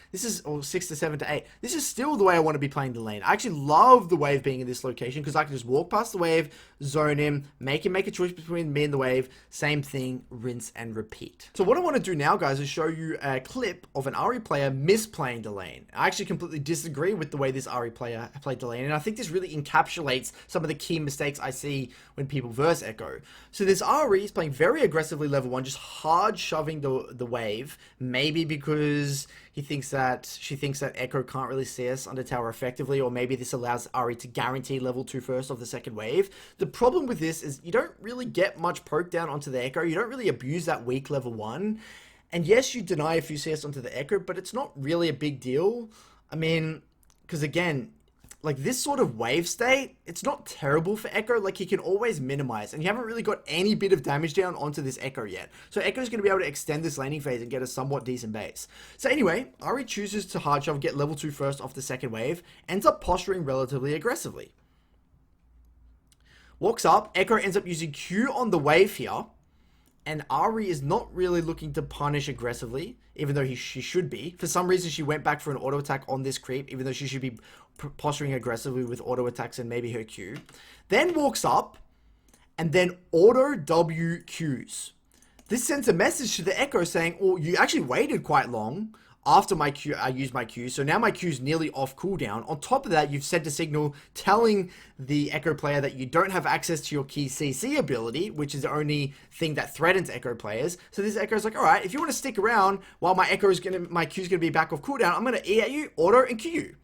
or 6 to 7 to 8, this is still the way I want to be playing the lane. I actually love the wave being in this location, because I can just walk past the wave, zone him make a choice between me and the wave, same thing, rinse and repeat. So what I want to do now, guys, is show you a clip of an Ahri player misplaying the lane. I actually completely disagree with the way this Ahri player played the lane, and I think this really encapsulates some of the key mistakes I see when people verse Ekko. So this Ahri is playing very aggressively level 1, just hard shoving the wave, maybe because she thinks that Ekko can't really see us under tower effectively, or maybe this allows Ahri to guarantee level 2 first of the second wave. The problem with this is you don't really get much poke down onto the Ekko, you don't really abuse that weak level 1, and yes, you deny a few CS onto the Ekko, but it's not really a big deal. I mean, because again, like this sort of wave state, it's not terrible for Ekko. Like he can always minimize, and you haven't really got any bit of damage down onto this Ekko yet. So Ekko's going to be able to extend this laning phase and get a somewhat decent base. So anyway, Ahri chooses to hard shove, get level 2 first off the second wave, ends up posturing relatively aggressively. Walks up, Ekko ends up using Q on the wave here, and Ahri is not really looking to punish aggressively, even though she should be. For some reason, she went back for an auto attack on this creep, even though she should be posturing aggressively with auto attacks and maybe her Q. Then walks up, and then auto W Qs. This sends a message to the Ekko saying, oh, you actually waited quite long after my Q, I used my Q, so now my Q is nearly off cooldown. On top of that, you've sent a signal telling the Ekko player that you don't have access to your key CC ability, which is the only thing that threatens Ekko players. So this Ekko is like, all right, if you want to stick around while my Q is gonna be back off cooldown, I'm gonna E at you, auto, and Q you.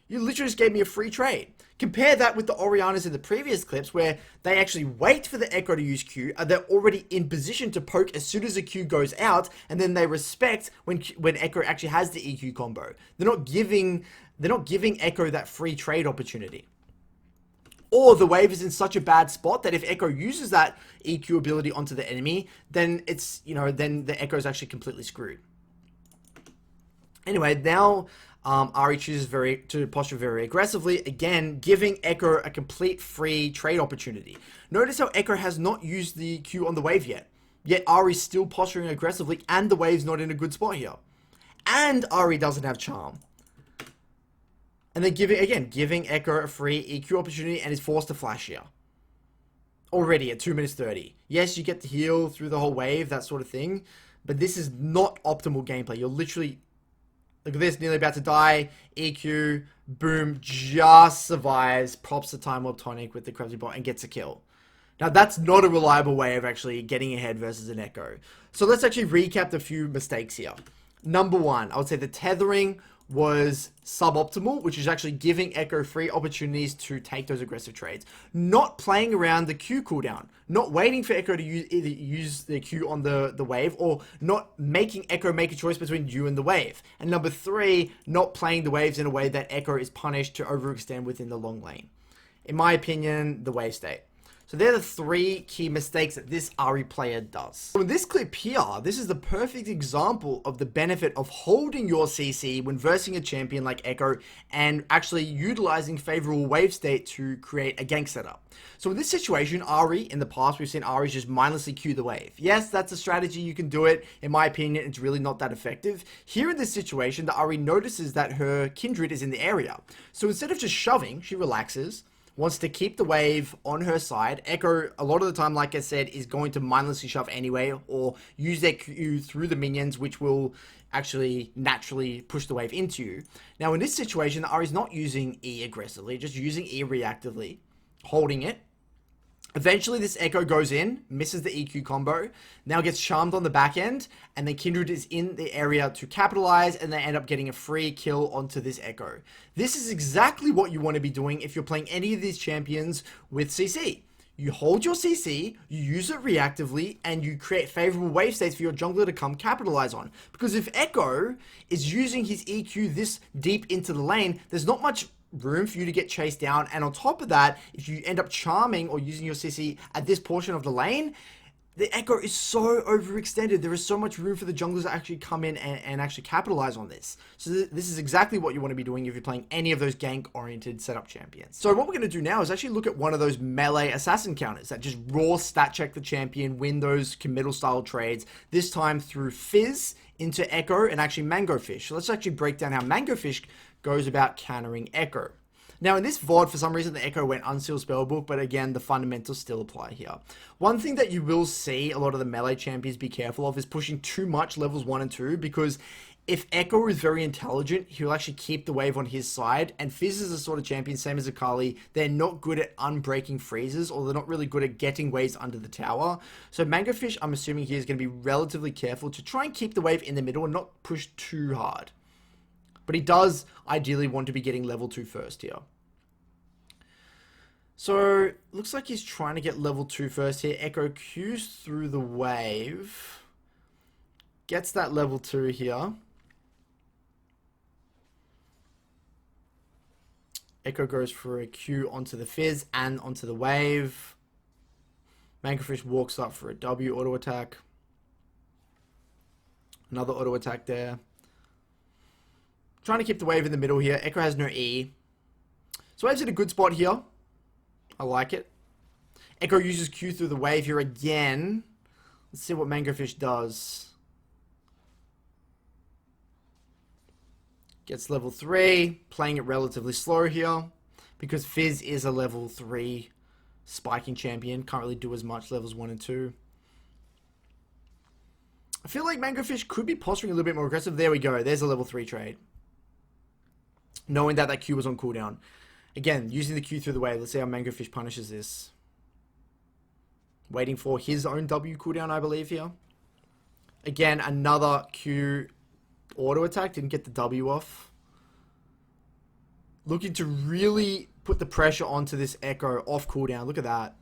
You literally just gave me a free trade. Compare that with the Oriannas in the previous clips, where they actually wait for the Ekko to use Q, and they're already in position to poke as soon as the Q goes out, and then they respect when Ekko actually has the EQ combo. They're not giving Ekko that free trade opportunity. Or the wave is in such a bad spot that if Ekko uses that EQ ability onto the enemy, then it's, then the Ekko is actually completely screwed. Anyway, now Ahri chooses to posture very aggressively, again, giving Ekko a complete free trade opportunity. Notice how Ekko has not used the Q on the wave yet Ahri's still posturing aggressively, and the wave's not in a good spot here. And Ahri doesn't have charm. And then giving Ekko a free EQ opportunity, and is forced to flash here. Already at 2 minutes 30. Yes, you get to heal through the whole wave, that sort of thing, but this is not optimal gameplay. You're literally... Look at this, nearly about to die. EQ, boom, just survives. Props the Time Warp Tonic with the Krabsy Bot and gets a kill. Now, that's not a reliable way of actually getting ahead versus an Ekko. So let's actually recap the few mistakes here. Number 1, I would say the tethering was suboptimal, which is actually giving Ekko free opportunities to take those aggressive trades. Not playing around the Q cooldown. Not waiting for Ekko to either use the Q on the wave, or not making Ekko make a choice between you and the wave. And number 3, not playing the waves in a way that Ekko is punished to overextend within the long lane. In my opinion, the wave state. So they're the 3 key mistakes that this Ahri player does. So in this clip here, this is the perfect example of the benefit of holding your CC when versing a champion like Ekko, and actually utilizing favorable wave state to create a gank setup. So in this situation, Ahri, in the past, we've seen Ahri just mindlessly Q the wave. Yes, that's a strategy, you can do it. In my opinion, it's really not that effective. Here in this situation, the Ahri notices that her kindred is in the area. So instead of just shoving, she relaxes, wants to keep the wave on her side. Ekko, a lot of the time, like I said, is going to mindlessly shove anyway, or use their Q through the minions, which will actually naturally push the wave into you. Now, in this situation, the Ahri is not using E aggressively, just using E reactively, holding it. Eventually, this Ekko goes in, misses the EQ combo, now gets charmed on the back end, and then Kindred is in the area to capitalize, and they end up getting a free kill onto this Ekko. This is exactly what you want to be doing if you're playing any of these champions with CC. you hold your CC, you use it reactively, and you create favorable wave states for your jungler to come capitalize on. Because if Ekko is using his EQ this deep into the lane, there's not much room for you to get chased down. And on top of that, if you end up charming or using your CC at this portion of the lane, the Ekko is so overextended. There is so much room for the junglers to actually come in and actually capitalize on this. So this is exactly what you want to be doing if you're playing any of those gank-oriented setup champions. So what we're going to do now is actually look at one of those melee assassin counters that just raw stat check the champion, win those committal style trades, this time through Fizz into Ekko and actually Mango Fish. So let's actually break down how Mango Fish goes about countering Ekko. Now, in this VOD, for some reason, the Ekko went unsealed spellbook, but again, the fundamentals still apply here. One thing that you will see a lot of the melee champions be careful of is pushing too much levels 1 and 2, because if Ekko is very intelligent, he'll actually keep the wave on his side, and Fizz is a sort of champion, same as Akali, they're not good at unbreaking freezes, or they're not really good at getting waves under the tower. So Mango Fish, I'm assuming he is going to be relatively careful to try and keep the wave in the middle and not push too hard. But he does ideally want to be getting level 2 first here. So, looks like he's trying to get level 2 first here. Ekko Qs through the wave. Gets that level 2 here. Ekko goes for a Q onto the Fizz and onto the wave. Mangofish walks up for a W auto attack. Another auto attack there. Trying to keep the wave in the middle here. Ekko has no E. So wave's in a good spot here. I like it. Ekko uses Q through the wave here again. Let's see what Mangofish does. Gets level 3. Playing it relatively slow here. Because Fizz is a level 3 spiking champion. Can't really do as much levels 1 and 2. I feel like Mangofish could be posturing a little bit more aggressive. There we go. There's a level 3 trade. Knowing that that Q was on cooldown. Again, using the Q through the wave. Let's see how Mangofish punishes this. Waiting for his own W cooldown, I believe, here. Again, another Q auto attack. Didn't get the W off. Looking to really put the pressure onto this Ekko off cooldown. Look at that.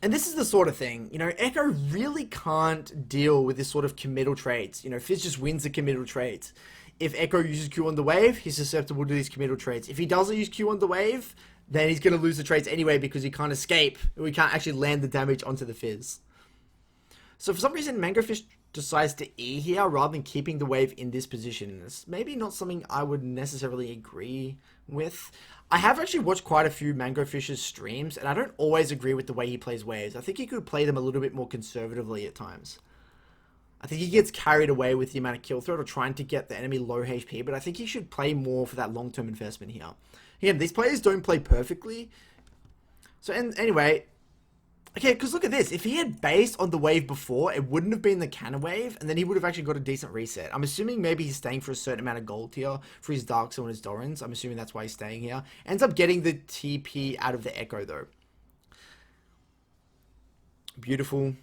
And this is the sort of thing, you know, Ekko really can't deal with this sort of committal trades. You know, Fizz just wins the committal trades. If Ekko uses Q on the wave, he's susceptible to these committal trades. If he doesn't use Q on the wave, then he's going to lose the trades anyway because he can't escape. We can't actually land the damage onto the Fizz. So for some reason, Mangofish decides to E here rather than keeping the wave in this position. It's maybe not something I would necessarily agree with. I have actually watched quite a few Mangofish's streams, and I don't always agree with the way he plays waves. I think he could play them a little bit more conservatively at times. I think he gets carried away with the amount of kill threat or trying to get the enemy low HP, but I think he should play more for that long-term investment here. Again, these players don't play perfectly. So, anyway, okay, because look at this. If he had based on the wave before, it wouldn't have been the cannon wave, and then he would have actually got a decent reset. I'm assuming maybe he's staying for a certain amount of gold here for his Dark Soul and his Dorans. I'm assuming that's why he's staying here. Ends up getting the TP out of the Ekko, though. Beautiful.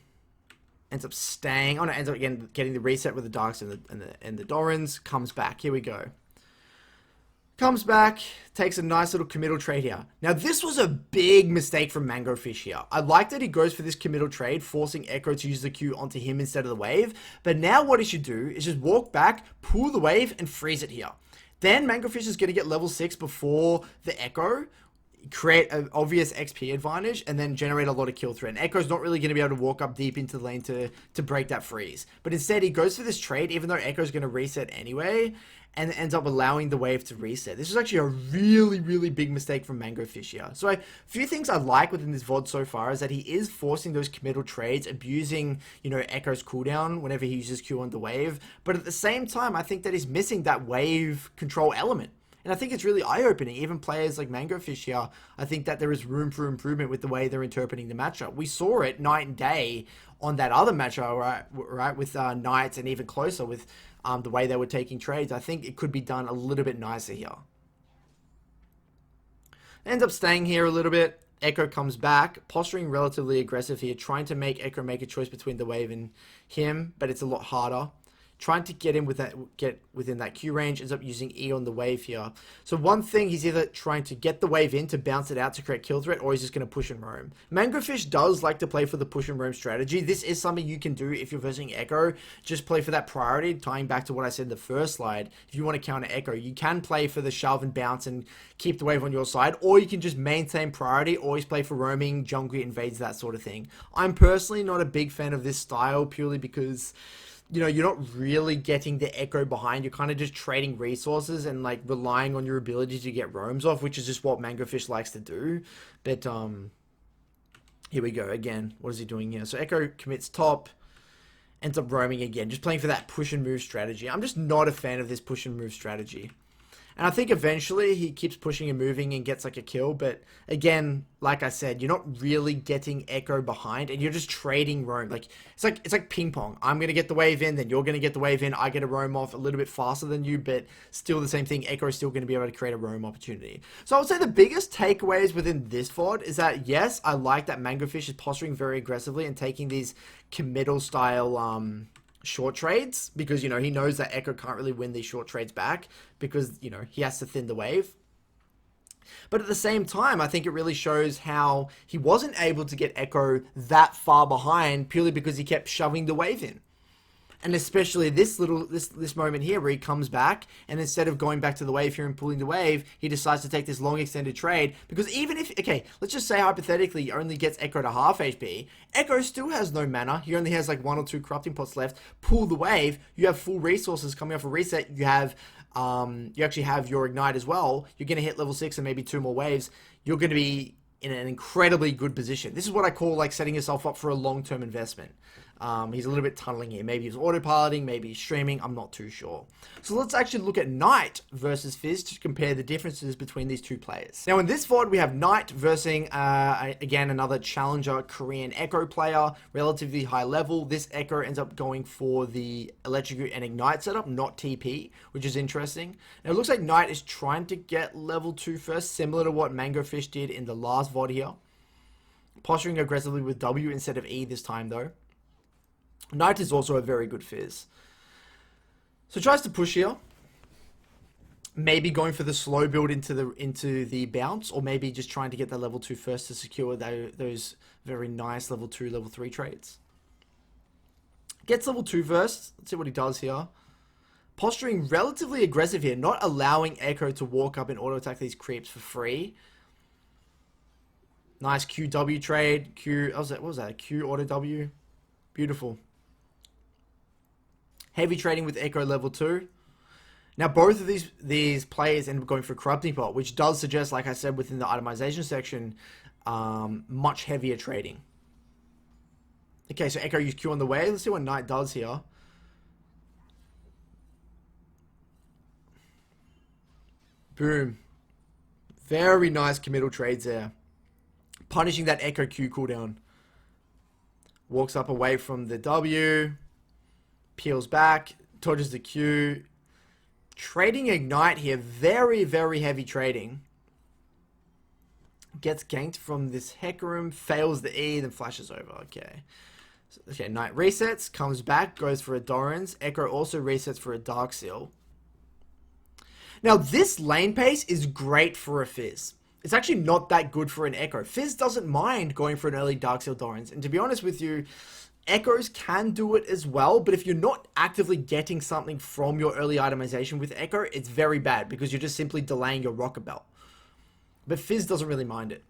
Ends up staying. Oh no, ends up again getting the reset with the Darks and the Dorans. Comes back. Here we go. Comes back, takes a nice little committal trade here. Now, this was a big mistake from Mangofish here. I like that he goes for this committal trade, forcing Ekko to use the Q onto him instead of the wave. But now what he should do is just walk back, pull the wave, and freeze it here. Then Mangofish is going to get level 6 before the Ekko, create an obvious XP advantage, and then generate a lot of kill threat. And Ekko's not really going to be able to walk up deep into the lane to break that freeze. But instead, he goes for this trade, even though Ekko's going to reset anyway, and ends up allowing the wave to reset. This is actually a really, really big mistake from Mangofish here. So a few things I like within this VOD so far is that he is forcing those committal trades, abusing, you know, Ekko's cooldown whenever he uses Q on the wave. But at the same time, I think that he's missing that wave control element. And I think it's really eye-opening. Even players like Mangofish here, I think that there is room for improvement with the way they're interpreting the matchup. We saw it night and day on that other matchup, right, with Knights, and even closer with the way they were taking trades. I think it could be done a little bit nicer here. Ends up staying here a little bit. Ekko comes back, posturing relatively aggressive here, trying to make Ekko make a choice between the wave and him, but it's a lot harder. trying to get within that Q range, ends up using E on the wave here. So one thing, he's either trying to get the wave in to bounce it out to create kill threat, or he's just going to push and roam. Mangofish does like to play for the push and roam strategy. This is something you can do if you're versing Ekko. Just play for that priority, tying back to what I said in the first slide. If you want to counter Ekko, you can play for the shove and bounce and keep the wave on your side, or you can just maintain priority, always play for roaming, jungle invades, that sort of thing. I'm personally not a big fan of this style, purely because, you know, you're not really getting the Ekko behind. You're kind of just trading resources and like relying on your ability to get roams off, which is just what Mangofish likes to do. But here we go again. What is he doing here? So Ekko commits top, ends up roaming again, just playing for that push and move strategy. I'm just not a fan of this push and move strategy. And I think eventually he keeps pushing and moving and gets like a kill. But again, like I said, you're not really getting Ekko behind, and you're just trading roam. Like it's like ping pong. I'm gonna get the wave in, then you're gonna get the wave in. I get a roam off a little bit faster than you, but still the same thing. Ekko is still gonna be able to create a roam opportunity. So I would say the biggest takeaways within this VOD is that yes, I like that Mangofish is posturing very aggressively and taking these committal style short trades, because, you know, he knows that Ekko can't really win these short trades back because, you know, he has to thin the wave. But at the same time, I think it really shows how he wasn't able to get Ekko that far behind purely because he kept shoving the wave in. And especially this moment here where he comes back, and instead of going back to the wave here and pulling the wave, he decides to take this long extended trade. Because even if, okay, let's just say hypothetically he only gets Ekko to half HP, Ekko still has no mana. He only has like 1 or 2 corrupting pots left. Pull the wave, you have full resources coming off a reset. You have, you actually have your ignite as well. You're going to hit level 6 and maybe 2 more waves. You're going to be in an incredibly good position. This is what I call like setting yourself up for a long-term investment. He's a little bit tunneling here. Maybe he's autopiloting, maybe he's streaming. I'm not too sure. So let's actually look at Knight versus Fizz to compare the differences between these two players. Now in this VOD, we have Knight versing, again, another challenger Korean Ekko player, relatively high level. This Ekko ends up going for the Electrocute and Ignite setup, not TP, which is interesting. Now it looks like Knight is trying to get level 2 first, similar to what Mangofish did in the last VOD here. Posturing aggressively with W instead of E this time though. Knight is also a very good Fizz. So tries to push here. Maybe going for the slow build into the bounce, or maybe just trying to get that level 2 first to secure those very nice level 2, level 3 trades. Gets level 2 first. Let's see what he does here. Posturing relatively aggressive here, not allowing Ekko to walk up and auto attack these creeps for free. Nice QW trade. What was that? Q auto W. Beautiful. Heavy trading with Ekko level 2. Now both of these players end up going for corrupting pot, which does suggest, like I said within the itemization section, much heavier trading. Okay, so Ekko used Q on the way. Let's see what Knight does here. Boom. Very nice committal trades there. Punishing that Ekko Q cooldown. Walks up away from the W. Peels back. Dodges the Q. Trading Ignite here. Very, very heavy trading. Gets ganked from this Hecarim. Fails the E. Then flashes over. Okay. Okay, Knight resets. Comes back. Goes for a Doran's. Ekko also resets for a Darkseal. Now, this lane pace is great for a Fizz. It's actually not that good for an Ekko. Fizz doesn't mind going for an early Darkseal Doran's. And to be honest with you, Echoes can do it as well. But if you're not actively getting something from your early itemization with Ekko, it's very bad because you're just simply delaying your Rocket Belt. But Fizz doesn't really mind it.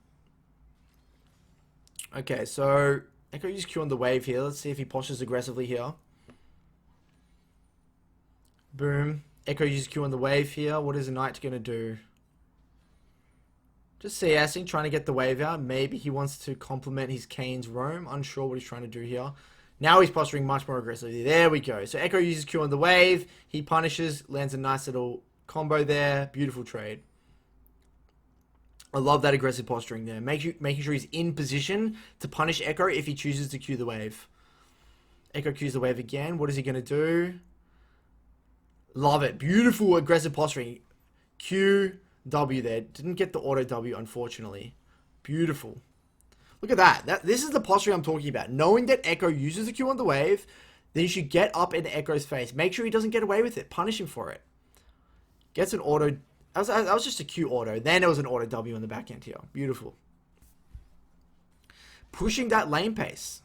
Okay, so Ekko uses Q on the wave here. Let's see if he postures aggressively here. Boom. Ekko uses Q on the wave here. What is the Knight going to do? Just CSing, trying to get the wave out. Maybe he wants to complement his Kane's roam. Unsure what he's trying to do here. Now he's posturing much more aggressively. There we go. So Ekko uses Q on the wave. He punishes, lands a nice little combo there. Beautiful trade. I love that aggressive posturing there. Making sure he's in position to punish Ekko if he chooses to Q the wave. Ekko Qs the wave again. What is he going to do? Love it. Beautiful aggressive posturing. Q, W there. Didn't get the auto W, unfortunately. Beautiful. Look at that. This is the posturing I'm talking about. Knowing that Ekko uses the Q on the wave, then you should get up in Ekko's face. Make sure he doesn't get away with it. Punish him for it. Gets an auto. That was just a Q auto. Then there was an auto W in the back end here. Beautiful. Pushing that lane pace.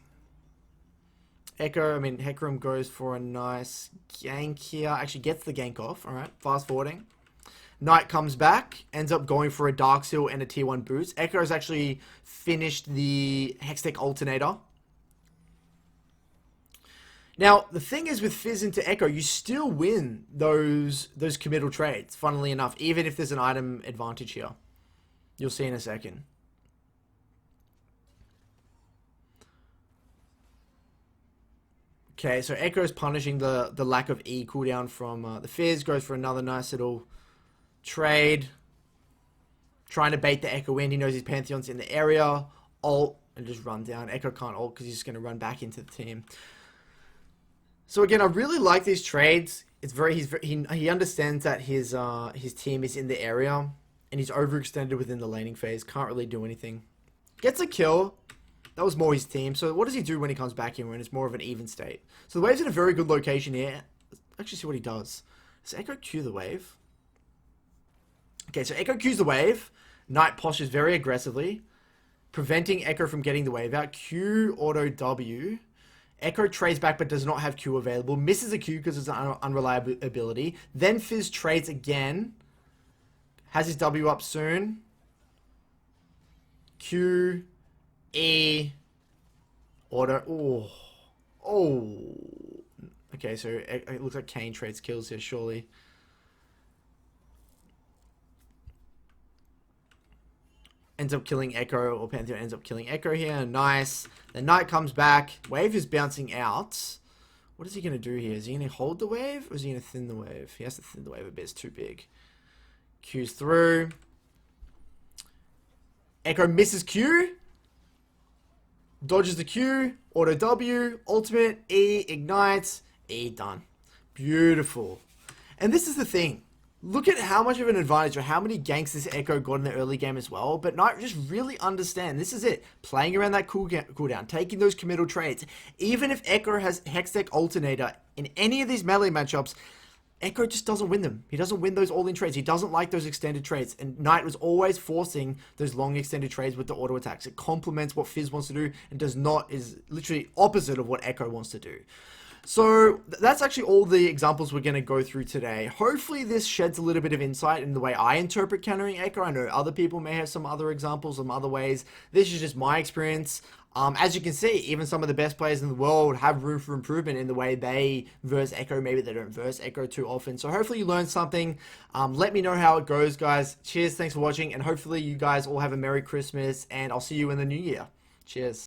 Hecarim goes for a nice gank here. Actually gets the gank off. Alright, fast forwarding. Knight comes back, ends up going for a Dark Seal and a tier 1 boost. Ekko has actually finished the Hextech Alternator. Now, the thing is with Fizz into Ekko, you still win those committal trades, funnily enough, even if there's an item advantage here. You'll see in a second. Okay, so Ekko's punishing the lack of E cooldown from the Fizz. Goes for another nice little trade. Trying to bait the Ekko in. He knows his Pantheon's in the area. Ult and just run down. Ekko can't ult because he's just going to run back into the team. So again, I really like these trades. It's he understands that his team is in the area and he's overextended within the laning phase. Can't really do anything. Gets a kill. That was more his team. So what does he do when he comes back in when it's more of an even state? So the wave's in a very good location here. Let's actually see what he does. Does Ekko Q the wave? Okay, so Ekko Q's the wave. Knight postures very aggressively, preventing Ekko from getting the wave out. Q auto W. Ekko trades back but does not have Q available. Misses a Q because it's an unreliable ability. Then Fizz trades again. Has his W up soon. Q. E. Auto. Oh. Okay, so it looks like Kane trades kills here, surely. Ends up killing Ekko, or Pantheon ends up killing Ekko here. Nice. The Knight comes back. Wave is bouncing out. What is he going to do here? Is he going to hold the wave, or is he going to thin the wave? He has to thin the wave a bit. It's too big. Q's through. Ekko misses Q. Dodges the Q. Auto W. Ultimate. E. Ignites. E. Done. Beautiful. And this is the thing. Look at how much of an advantage or how many ganks this Ekko got in the early game as well. But Knight just really understand. This is it. Playing around that cooldown. Taking those committal trades. Even if Ekko has Hextech Alternator in any of these melee matchups, Ekko just doesn't win them. He doesn't win those all-in trades. He doesn't like those extended trades. And Knight was always forcing those long extended trades with the auto attacks. It complements what Fizz wants to do and is literally opposite of what Ekko wants to do. So that's actually all the examples we're going to go through today. Hopefully this sheds a little bit of insight in the way I interpret countering Ekko. I know other people may have some other examples, some other ways. This is just my experience. As you can see, even some of the best players in the world have room for improvement in the way they verse Ekko. Maybe they don't verse Ekko too often. So hopefully you learned something. Let me know how it goes, guys. Cheers, thanks for watching, and hopefully you guys all have a Merry Christmas, and I'll see you in the new year. Cheers.